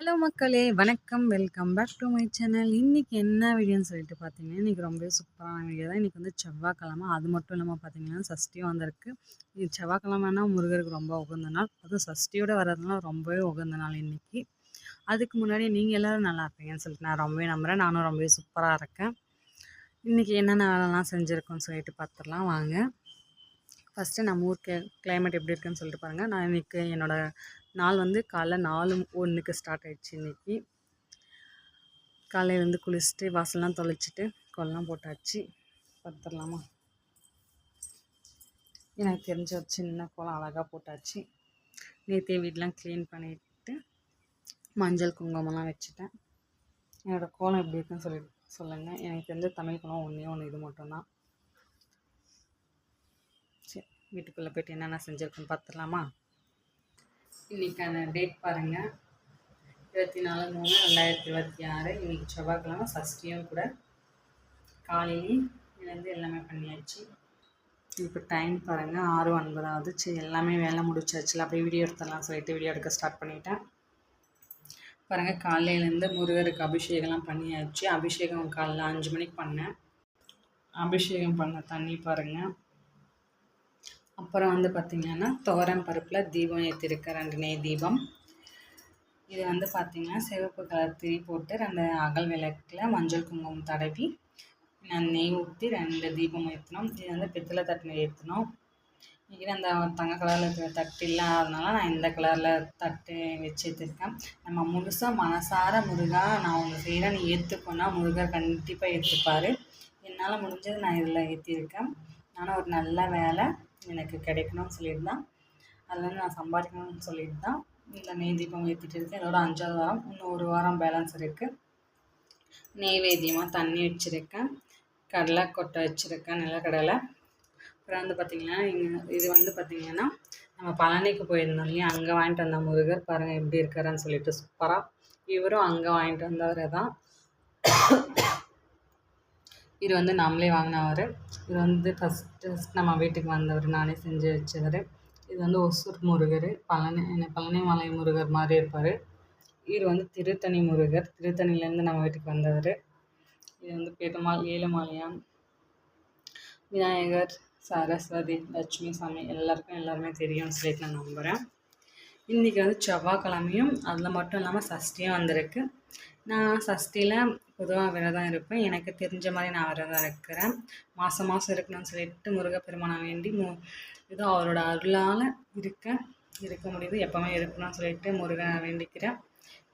Hello மக்களே! வணக்கம். Welcome back to my channel. இன்னைக்கு என்ன வீடியோன்னு சொல்லிட்டு பார்த்தீங்கன்னா, இன்னைக்கு ரொம்பவே சூப்பரான வீடியோ தான். இன்னைக்கு வந்து செவ்வாய்க்கிழமை. அது மட்டும் இல்லாம பார்த்தீங்கன்னா, சஷ்டியும் வந்திருக்கு. இது செவ்வாய்க்கிழமைனா முருகருக்கு ரொம்ப உகந்த நாள். அதுவும் சஷ்டியோட வர்றதுனால ரொம்பவே உகந்த நாள் இன்னைக்கு. அதுக்கு முன்னாடி நீங்க எல்லாரும் நல்லா இருப்பீங்கன்னு சொல்லிட்டு நான் ரொம்பவே நம்புறேன். நானும் ரொம்பவே சூப்பரா இருக்கேன். இன்னைக்கு என்னென்ன வேலைலாம் செஞ்சுருக்கோன்னு சொல்லிட்டு பார்த்துடலாம் வாங்க. ஃபஸ்ட்டு நம்ம ஊர் கிளைமேட் எப்படி இருக்குன்னு சொல்லிட்டு பாருங்கள். நான் இன்னைக்கு என்னோட நாள் வந்து காலைல 4:01க்கு ஸ்டார்ட் ஆயிடுச்சு இன்னைக்கு. காலையில இருந்து குளிச்சுட்டு வாசல்லாம் தொளிச்சிட்டு கோலம் போட்டாச்சு. பார்த்துடலாமா? எனக்கு தெரிஞ்ச ஒரு சின்ன கோலம் அழகாக போட்டாச்சு. நேற்றே வீடெலாம் க்ளீன் பண்ணிட்டு மஞ்சள் குங்குமம்லாம் வச்சுட்டேன். என்னோடய கோலம் எப்படி இருக்குன்னு சொல்லுங்கள். எனக்கு தெரிஞ்ச தமிழ் கோலம் ஒன்று இது மட்டும்தான். சரி, வீட்டுக்குள்ளே போய்ட்டு என்னென்ன செஞ்சுருக்குன்னு பார்த்துடலாமா? இன்றைக்கான டேட் பாருங்கள், 24/3/2026. இன்றைக்கி செவ்வாய்க்கிழமை, சஷ்டியும் கூட. காலையிலேயே எழுந்து எல்லாமே பண்ணியாச்சு. இப்போ டைம் பாருங்கள் 6:09 ஆகுது. சரி, எல்லாமே வேலை முடிச்சாச்சுல, அப்படியே வீடியோ எடுத்துடலாம் சொல்லிட்டு வீடியோ எடுக்க ஸ்டார்ட் பண்ணிட்டேன். பாருங்கள், காலையிலேருந்து முருகருக்கு அபிஷேகம்லாம் பண்ணியாச்சு. அபிஷேகம் காலைல 5 மணிக்கு பண்ணேன். அபிஷேகம் பண்ண தண்ணி பாருங்கள். அப்புறம் வந்து பார்த்திங்கன்னா, துவரம் பருப்பில் தீபம் ஏற்றிருக்கேன், 2 நெய் தீபம். இது வந்து பார்த்திங்கன்னா, சிவப்பு கலர் திரி போட்டு 2 அகல் விளக்கில் மஞ்சள் குங்குமம் தடவி நான் நெய் ஊற்றி 2 தீபம் ஏற்றினோம். இது வந்து பித்தளை தட்டில் ஏற்றினோம். இன்றைக்கி அந்த தங்க கலரில் இருக்கிற தட்டு இல்லாதனால நான் இந்த கலரில் தட்டு வச்சு ஏற்றிருக்கேன். நம்ம முழுசாக மனசார முருகா நான் ஒன்று செய்கிறேன், நீ ஏற்றுக்கோன்னா முருகர் கண்டிப்பாக ஏற்றுப்பார். என்னால் முடிஞ்சது நான் இதில் ஏற்றிருக்கேன். ஆனால் ஒரு நல்ல வேலை எனக்கு கிடைக்கணும்னு சொல்லிட்டு தான், அதில் வந்து நான் சம்பாதிக்கணும்னு சொல்லிட்டு தான் இந்த நெய் தீபம் ஏற்றிட்டு இருக்கேன். இதோட 5ஆவது வாரம், இன்னும் 1 வாரம் பேலன்ஸ் இருக்குது. நெய்வேத்தியமாக தண்ணி வச்சுருக்கேன், கடலை கொட்டை வச்சுருக்கேன், நிலக்கடலை. அப்புறம் வந்து பார்த்திங்கன்னா, இது வந்து பார்த்திங்கன்னா நம்ம பழனிக்கு போயிருந்தோம் இல்லையா, அங்கே வாங்கிட்டு வந்த முருகர் பாருங்கள் எப்படி இருக்காருன்னு சொல்லிட்டு சூப்பராக. இவரும் அங்கே வாங்கிட்டு வந்தவர் தான். இது வந்து நம்மளே வாங்கினவர். இது வந்து ஃபஸ்ட்டு நம்ம வீட்டுக்கு வந்தவர், நானே செஞ்சு வச்சவர். இது வந்து ஒசூர் முருகர், பழனிமலை முருகர் மாதிரி இருப்பார். இவர் வந்து திருத்தணி முருகர், திருத்தணிலேருந்து நம்ம வீட்டுக்கு வந்தவர். இது வந்து பெருமாள், ஏழுமலையான், விநாயகர், சரஸ்வதி, லட்சுமி சாமி எல்லாருமே தெரியும்னு சொல்லிட்டு நான் நம்புகிறேன். இன்றைக்கி வந்து செவ்வாய்க்கிழமையும் அதில் மட்டும் இல்லாமல் சஷ்டியும் வந்திருக்கு. நான் சஷ்டியில் பொதுவாக விரதம் இருப்பேன். எனக்கு தெரிஞ்ச மாதிரி நான் விரதம் இருக்கிறேன். மாதம் இருக்கணும்னு சொல்லிட்டு முருகப்பெருமானை வேண்டி ஏதோ அவரோட அருளால் இருக்க முடியுது. எப்போவுமே இருக்கணும்னு சொல்லிட்டு முருகனை வேண்டிக்கிறேன்.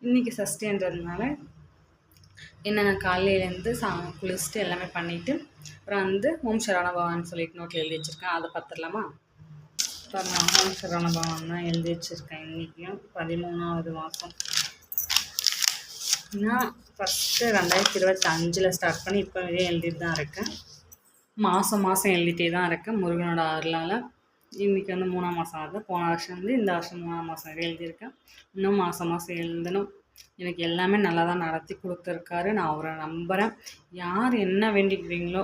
இன்றைக்கி சஷ்டின்றதுனால என்னென்ன காலையிலேருந்து குளிச்சுட்டு எல்லாமே பண்ணிவிட்டு அப்புறம் வந்து ஓம் சரவண பவான்னு சொல்லிட்டு நோட்டில் எழுதி வச்சுருக்கேன். அதை பார்த்துடலாமா? இப்போ நான் ஓம் சரவண பவான் தான் எழுதி வச்சுருக்கேன். இன்றைக்கும் 13ஆவது மாதம். நான் ஃபஸ்ட்டு 2025 ஸ்டார்ட் பண்ணி இப்போ வரையும் எழுதிட்டு தான் இருக்கேன். மாதம் எழுதிட்டே தான் இருக்கேன் முருகனோட அருளால். இன்றைக்கி வந்து 3ஆம் மாதம் ஆகுது. போன வருஷம் வந்து இந்த வருஷம் 3ஆம் மாதம் வரை எழுதியிருக்கேன். இன்னும் மாதம் எழுதணும். எனக்கு எல்லாமே நல்லா தான் நடத்தி கொடுத்துருக்காரு. நான் அவரை நம்புகிறேன். யார் என்ன வேண்டிக்கிறீங்களோ,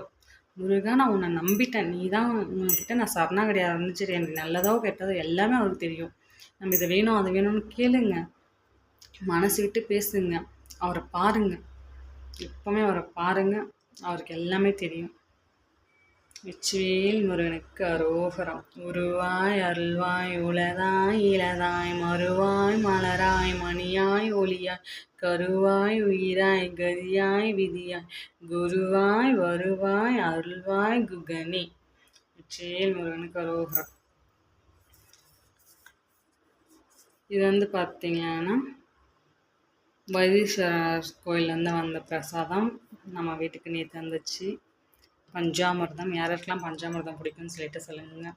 முருகா நான் உன்னை நம்பிட்டேன், நீ தான், உங்ககிட்ட நான் சரணாகதியாக இருந்துச்சு, எனக்கு நல்லதோ கெட்டதோ எல்லாமே அவருக்கு தெரியும். நம்ம இதை வேணும் அது வேணும்னு கேளுங்க, மனசு விட்டு பேசுங்க, அவரை பாருங்கள், எப்போவுமே அவரை பாருங்கள், அவருக்கு எல்லாமே தெரியும். வெற்றிவேல் முருகனுக்கு அரோகரம். உருவாய் அருள்வாய் உளதாய் இளதாய் மறுவாய் மலராய் மணியாய் ஒளியாய் கருவாய் உயிராய் கதியாய் விதியாய் குருவாய் வருவாய் அருள்வாய் குகனே. வெற்றிவேல் முருகனுக்கு அரோகரம். இது வந்து பார்த்திங்கன்னா வைத்தீஸ்வரர் கோயிலேருந்து வந்த பிரசாதம் நம்ம வீட்டுக்கு நேற்று வந்துச்சு. பஞ்சாமிர்தம். யாருக்கெல்லாம் பஞ்சாமிர்தம் பிடிக்கும்னு சொல்லிட்டு சொல்லுங்கள்.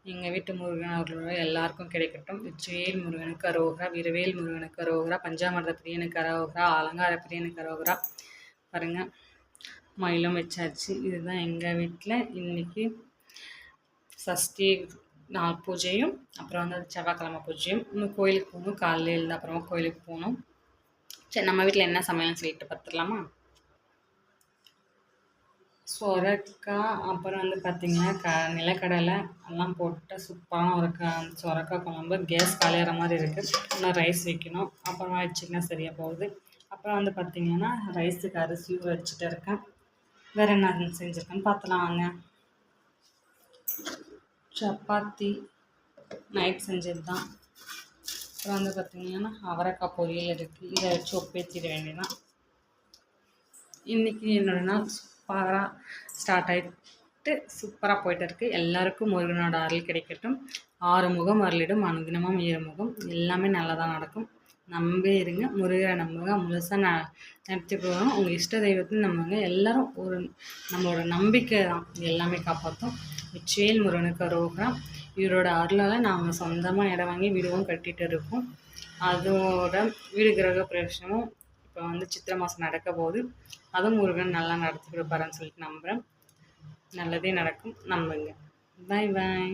எங்கள் வீட்டு முருகன் அவர்களோட எல்லாருக்கும் கிடைக்கட்டும். வெற்றிவேல் முருகனுக்கு அரோகரா, வீரவேல் முருகனுக்கு அரோகரா, பஞ்சாமிர்த பிரியனுக்கு அரோகரா, அலங்கார பிரியனுக்கு அரோகரா. பாருங்கள், மயிலும் வச்சாச்சு. இதுதான் எங்கள் வீட்டில் இன்றைக்கி சஷ்டி நாள் பூஜையும் அப்புறம் வந்து செவ்வாய்க்கிழமை பூஜையும். இன்னும் கோயிலுக்கு போகணும், காலையில் எழுந்து அப்புறமா கோயிலுக்கு போகணும். சரி, நம்ம வீட்டில் என்ன சமையல்னு சொல்லிட்டு பார்த்துடலாமா? சொரக்காய் அப்புறம் வந்து பார்த்திங்கன்னா நிலக்கடலை எல்லாம் போட்டு சூப்பரான ஒரு சொரக்காய் குழம்பு. கேஸ் காலியாகிற மாதிரி இருக்குது. இன்னும் ரைஸ் வைக்கணும். அப்புறமா வச்சிங்கன்னா சரியாக போகுது. அப்புறம் வந்து பார்த்திங்கன்னா ரைஸுக்கு அரிசி ஊற வச்சுட்டு இருக்கேன். வேறு என்ன செஞ்சுருக்கேன்னு பார்த்துலாம் வாங்க. சப்பாத்தி நைட் செஞ்சது தான். அப்புறம் வந்து பார்த்திங்கன்னா அவரைக்காய் பொரியல் இருக்குது. இதை வச்சு ஒப்பேற்றிட வேண்டியதான். இன்றைக்கி என்னோட நாள் சூப்பராக ஸ்டார்ட் ஆகிட்டு சூப்பராக போயிட்டு இருக்குது. எல்லாருக்கும் முருகனோட அருள் கிடைக்கட்டும். 6 முகம் அருளிடும் அனுதினமும் 7 முகம். எல்லாமே நல்லதாக நடக்கும். நம்பி இருங்க. முருகரை நம்புங்க. முழுசாக நடத்தி போகணும். உங்கள் இஷ்ட தெய்வத்தை நம்புங்க. எல்லோரும் நம்மளோட நம்பிக்கை தான் எல்லாமே காப்பாற்றும். வெற்றிவேல் முருகனுக்கு அரோகரா. இவரோட அருளால் நாங்கள் சொந்தமாக இடம் வாங்கி வீடுவும் கட்டிகிட்டு இருக்கோம். அதோட வீடு கிரக பிரவேசமும் இப்போ வந்து சித்திரை மாதம் நடக்க போகுது. அதுவும் முருகன் நல்லா நடத்தி கொடுப்பாருன்னு சொல்லிட்டு நம்புகிறேன். நல்லதே நடக்கும். நம்புங்க. பாய் பாய்.